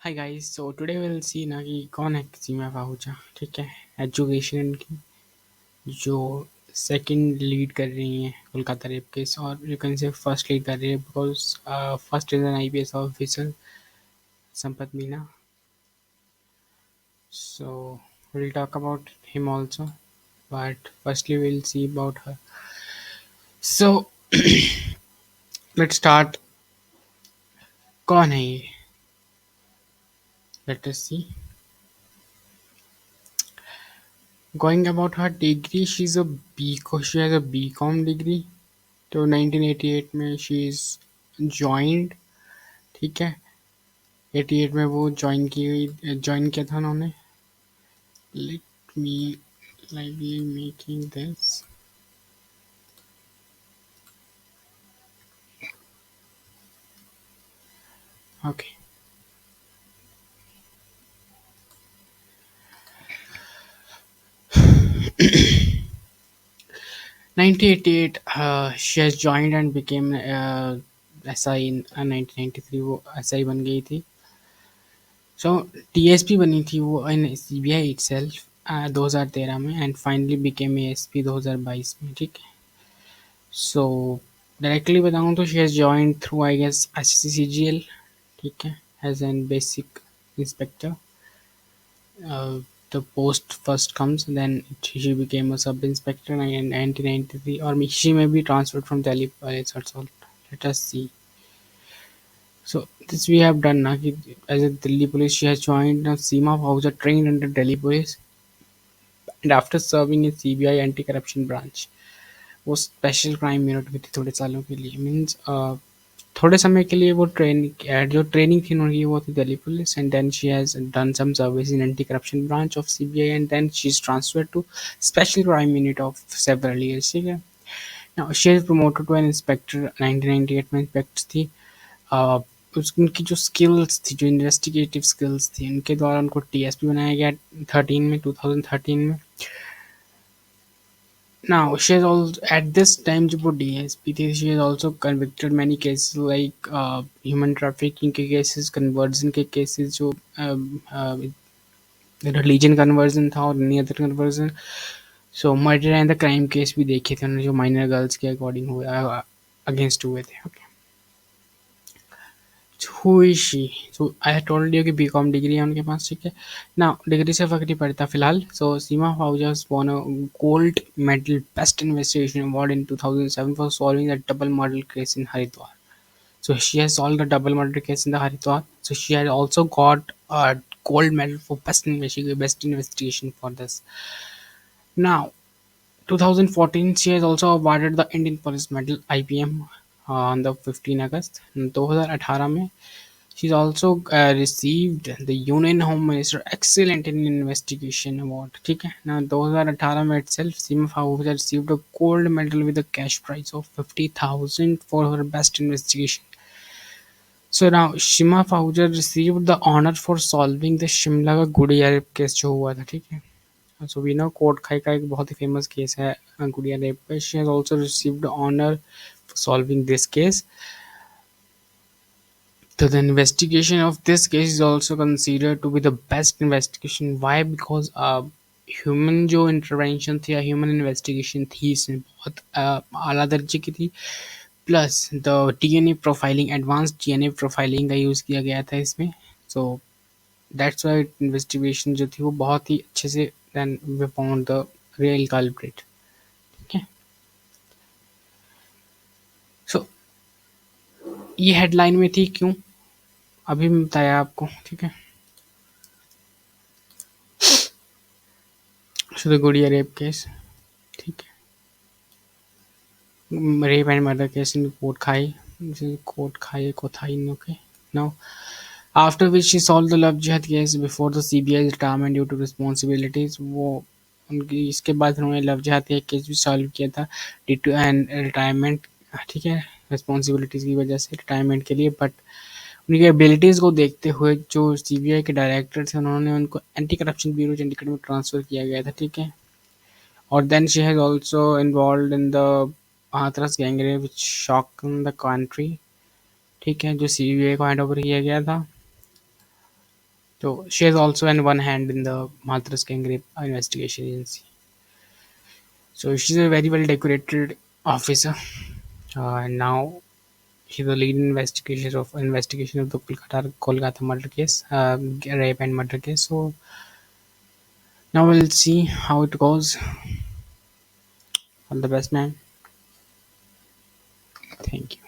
Hi guys. So today will see ना कि कौन है सीमा पाहुजा। ठीक है। एजुकेशन की जो सेकंड लीड कर रही हैं कोलकाता रेप केस, और you can say first lead कर रही है because first is an IPS officer Sampat Meena. So we'll talk about him also, but firstly we'll see about her. So let's start. कौन है ये? Let us see. Going about her degree, she has a BCom degree. तो 1988 में she is joined. ठीक है। 88 में वो join किया था उन्होंने। Let me lively making this. Okay. 1988 she has joined and became SI in 1993 वो SI बन गई थी। सो TSP बनी थी वो इन CBI itself 2013 में, एंड फाइनली बिकेम ASP 2022 में। ठीक है। सो डायरेक्टली बताऊँ तो she has joined through I guess SCCGL। ठीक है। As an basic inspector. The post first comes, then she became a sub inspector in 1993, or she may be transferred from Delhi Police also. Let us see. So this we have done na, कि as a Delhi Police she has joined Seema Pahuja, trained under Delhi Police, and after serving in CBI anti corruption branch वो special crime unit में थी थोड़े सालों के लिए। Means थोड़े समय के लिए वो जो ट्रेनिंग थी उनकी वो थी Delhi police, and then she has done some service in anti corruption branch of CBI, and then she is transferred to special crime unit of several years. ठीक है। Now she is promoted to an inspector 1998 में inspector थी। उनकी जो skills थी, जो investigative skills थी, उनके द्वारा उनको टीएसपी बनाया गया 2013 में। Now, she has also at this time जब वो DSP थी, she has also convicted many cases like human trafficking के cases, conversion के cases, जो religion conversion था और any other conversion. So murder and the crime case भी देखे थे उन्होंने, जो minor girls के according हुए against हुए थे। Okay. So who is she? So I had told you कि BCom डिग्री है उनके पास। ठीक है। Now डिग्री से फर्क नहीं पड़ता फिलहाल। So Seema Pahuja won a gold medal best investigation award in 2007 for solving the double murder case in Haridwar. So she has solved the double murder case in the Haridwar. So she has also got a gold medal for best investigation for this. Now 2014 she has also awarded the Indian Police Medal IPM on the 15 August 2018 में। She's also received the Union Home Minister Excellent in Investigation Award. ठीक है ना। 2018 में itself Seema Pahuja received a gold medal with a cash prize of 50,000 for her best investigation. So now Shima Pahuja received the honor for solving the Shimla का गुड़िया rape case जो हुआ था। ठीक है। सो वी नो कोट खाई का एक बहुत ही फेमस केस है गुड़िया रेप पे। She has also received honour for solving this case. So the investigation of this case is also considered to be the best investigation. Why? Because human जो intervention थी या human investigation थी इसमें बहुत आला दर्जे की थी। Plus the DNA profiling, advance DNA profiling का यूज़ किया गया था इसमें। सो दैट्स वाई इन्वेस्टिगेशन जो थी वो बहुत ही अच्छे से then we found the real culprit. ठीक है। सो ये हेडलाइन में थी क्यों, अभी मैं बताया आपको। ठीक है। So the Gudiya rape case. ठीक है। Rape and murder case in Kotkhai कोथाई। Okay. Now after which she solved the love jihad case before the CBI's retirement due to responsibilities. वो उनकी इसके बाद उन्होंने लव जिहाद का केस भी सॉल्व किया था ड्यू टू एन रिटायरमेंट। ठीक है। रिस्पॉन्सिबिलिटीज़ की वजह से रिटायरमेंट के लिए, बट उनकी एबिलिटीज़ को देखते हुए जो सीबीआई के डायरेक्टर थे उन्होंने उनको एंटी करप्शन ब्यूरो चंडीगढ़ में ट्रांसफ़र किया गया था। ठीक है। और then she has also involve in the Hathras gangrape which shock in the country. ठीक है। जो सीबीआई को हैंड ओवर किया गया था। So she has also an one hand in the Hathras gang rape investigation agency. So she's a very well decorated officer, and now she's the lead investigation of the Kolkata murder case, rape and murder case. So now we'll see how it goes. All the best, man. Thank you.